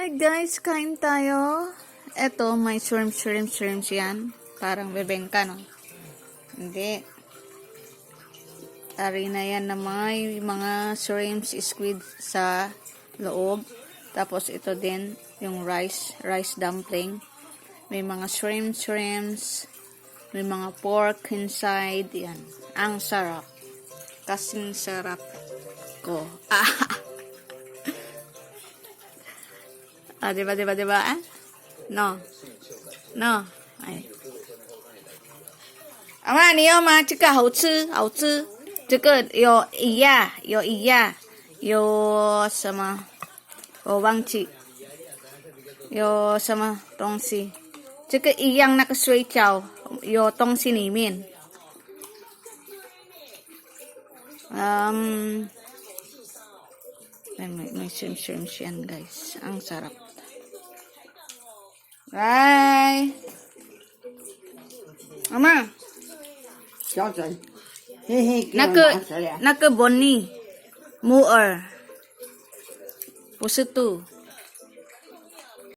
Hi guys, kain tayo. Eto, may shrimps yan. Parang bebengka, no? Hindi. Tari na yan na may mga shrimps, squid sa loob. Tapos ito din, yung rice dumpling. May mga shrimps. May mga pork inside. Yan. Ang sarap. Kasing sarap ko. Ah, diba? Ah? No. Ay. 阿妈，你要吗？这个好吃。这个有鱼呀，有什么？我忘记。有什么东西？这个一样，那个水饺有东西里面。May shrimps yan guys. Ang sarap. Bye! Mama! 小嘴，嘿嘿，那个 Bonnie 木耳不是肚